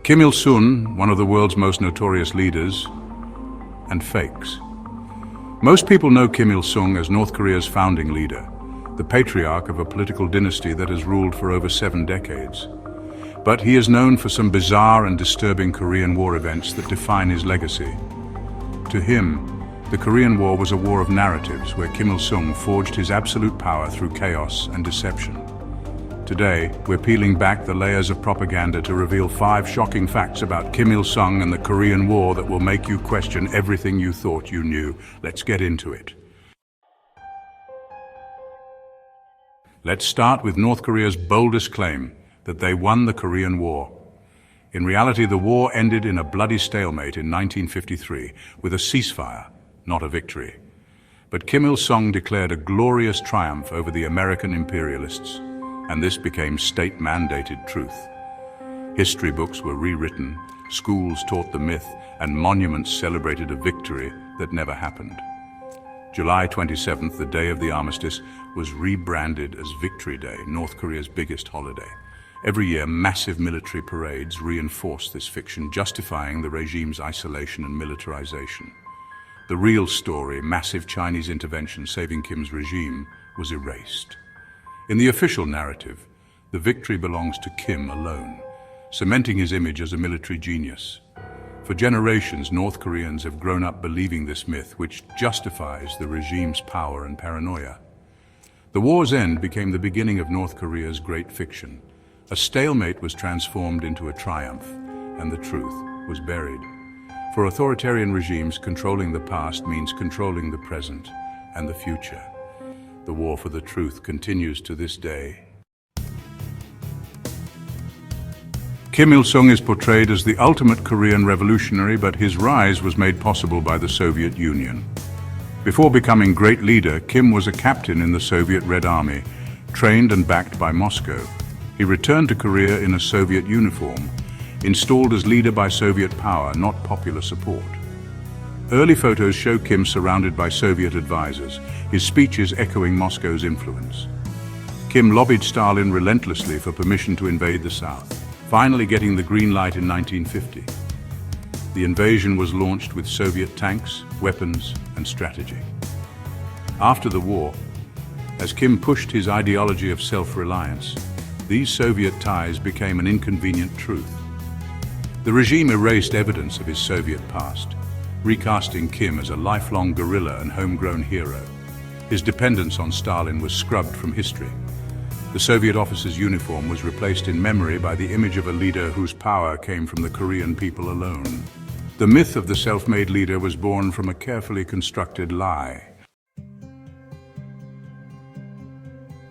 Kim Il-sung, one of the world's most notorious leaders, and fakes. Most people know Kim Il-sung as North Korea's founding leader, the patriarch of a political dynasty that has ruled for over 7 decades. But he is known for some bizarre and disturbing Korean War events that define his legacy. To him, the Korean War was a war of narratives where Kim Il-sung forged his absolute power through chaos and deception. Today, we're peeling back the layers of propaganda to reveal 5 shocking facts about Kim Il-sung and the Korean War that will make you question everything you thought you knew. Let's get into it. Let's start with North Korea's boldest claim, that they won the Korean War. In reality, the war ended in a bloody stalemate in 1953 with a ceasefire, not a victory. But Kim Il-sung declared a glorious triumph over the American imperialists, and this became state-mandated truth. History books were rewritten, schools taught the myth, and monuments celebrated a victory that never happened. July 27th, the day of the armistice, was rebranded as Victory Day, North Korea's biggest holiday. Every year, massive military parades reinforce this fiction, justifying the regime's isolation and militarization. The real story, massive Chinese intervention saving Kim's regime, was erased. In the official narrative, the victory belongs to Kim alone, cementing his image as a military genius. For generations, North Koreans have grown up believing this myth, which justifies the regime's power and paranoia. The war's end became the beginning of North Korea's great fiction. A stalemate was transformed into a triumph, and the truth was buried. For authoritarian regimes, controlling the past means controlling the present and the future. The war for the truth continues to this day. Kim Il-sung is portrayed as the ultimate Korean revolutionary, but his rise was made possible by the Soviet Union. Before becoming great leader, Kim was a captain in the Soviet Red Army, trained and backed by Moscow. He returned to Korea in a Soviet uniform, installed as leader by Soviet power, not popular support. Early photos show Kim surrounded by Soviet advisors, his speeches echoing Moscow's influence. Kim lobbied Stalin relentlessly for permission to invade the South, finally getting the green light in 1950. The invasion was launched with Soviet tanks, weapons, and strategy. After the war, as Kim pushed his ideology of self-reliance, these Soviet ties became an inconvenient truth. The regime erased evidence of his Soviet past, recasting Kim as a lifelong guerrilla and homegrown hero. His dependence on Stalin was scrubbed from history. The Soviet officer's uniform was replaced in memory by the image of a leader whose power came from the Korean people alone. The myth of the self-made leader was born from a carefully constructed lie.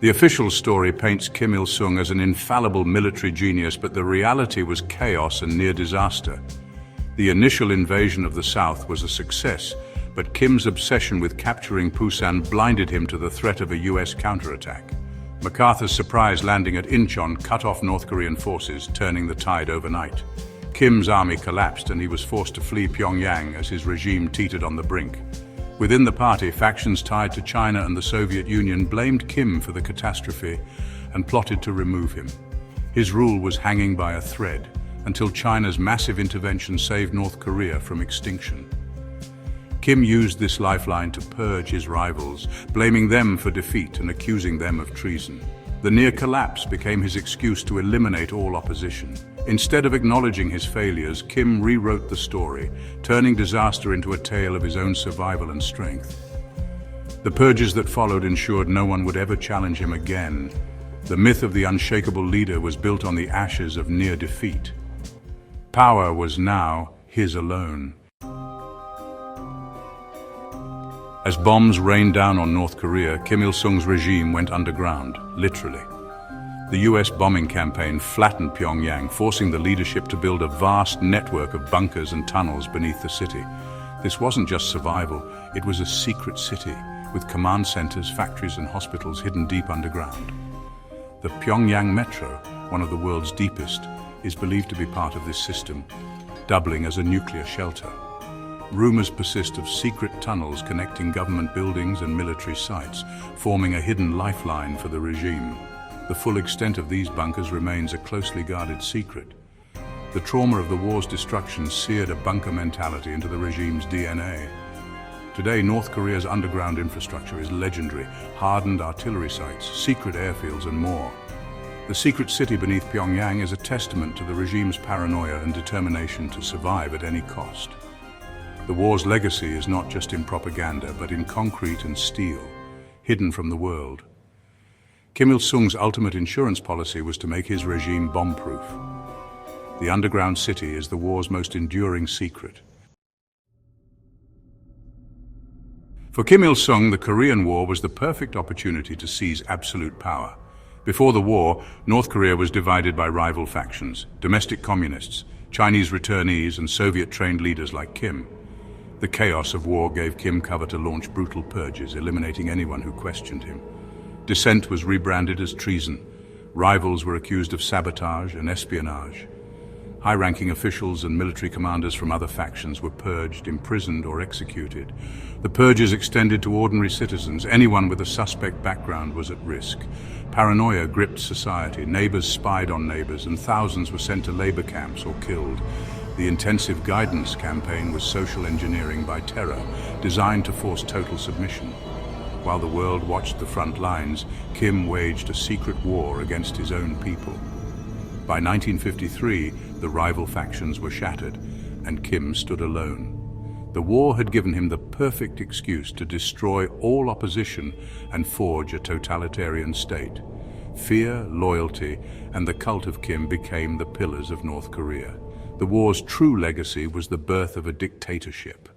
The official story paints Kim Il-sung as an infallible military genius, but the reality was chaos and near disaster. The initial invasion of the South was a success, but Kim's obsession with capturing Pusan blinded him to the threat of a US counterattack. MacArthur's surprise landing at Incheon cut off North Korean forces, turning the tide overnight. Kim's army collapsed and he was forced to flee Pyongyang as his regime teetered on the brink. Within the party, factions tied to China and the Soviet Union blamed Kim for the catastrophe and plotted to remove him. His rule was hanging by a thread until China's massive intervention saved North Korea from extinction. Kim used this lifeline to purge his rivals, blaming them for defeat and accusing them of treason. The near collapse became his excuse to eliminate all opposition. Instead of acknowledging his failures, Kim rewrote the story, turning disaster into a tale of his own survival and strength. The purges that followed ensured no one would ever challenge him again. The myth of the unshakable leader was built on the ashes of near defeat. Power was now his alone. As bombs rained down on North Korea, Kim Il-sung's regime went underground, literally. The US bombing campaign flattened Pyongyang, forcing the leadership to build a vast network of bunkers and tunnels beneath the city. This wasn't just survival, it was a secret city, with command centers, factories, and hospitals hidden deep underground. The Pyongyang Metro, one of the world's deepest, is believed to be part of this system, doubling as a nuclear shelter. Rumors persist of secret tunnels connecting government buildings and military sites, forming a hidden lifeline for the regime. The full extent of these bunkers remains a closely guarded secret. The trauma of the war's destruction seared a bunker mentality into the regime's DNA. Today, North Korea's underground infrastructure is legendary: hardened artillery sites, secret airfields, and more. The secret city beneath Pyongyang is a testament to the regime's paranoia and determination to survive at any cost. The war's legacy is not just in propaganda, but in concrete and steel, hidden from the world. Kim Il-sung's ultimate insurance policy was to make his regime bomb-proof. The underground city is the war's most enduring secret. For Kim Il-sung, the Korean War was the perfect opportunity to seize absolute power. Before the war, North Korea was divided by rival factions: domestic communists, Chinese returnees, and Soviet-trained leaders like Kim. The chaos of war gave Kim cover to launch brutal purges, eliminating anyone who questioned him. Dissent was rebranded as treason. Rivals were accused of sabotage and espionage. High-ranking officials and military commanders from other factions were purged, imprisoned, or executed. The purges extended to ordinary citizens. Anyone with a suspect background was at risk. Paranoia gripped society. Neighbors spied on neighbors, and thousands were sent to labor camps or killed. The intensive guidance campaign was social engineering by terror, designed to force total submission. While the world watched the front lines, Kim waged a secret war against his own people. By 1953, the rival factions were shattered, and Kim stood alone. The war had given him the perfect excuse to destroy all opposition and forge a totalitarian state. Fear, loyalty, and the cult of Kim became the pillars of North Korea. The war's true legacy was the birth of a dictatorship.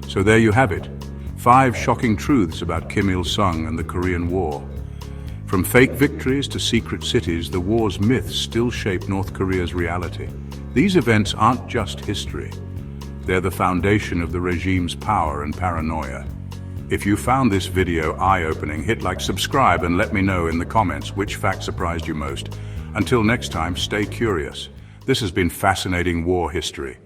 So there you have it, 5 shocking truths about Kim Il-sung and the Korean War. From fake victories to secret cities, the war's myths still shape North Korea's reality. These events aren't just history. They're the foundation of the regime's power and paranoia. If you found this video eye-opening, hit like, subscribe, and let me know in the comments which fact surprised you most. Until next time, stay curious. This has been fascinating war history.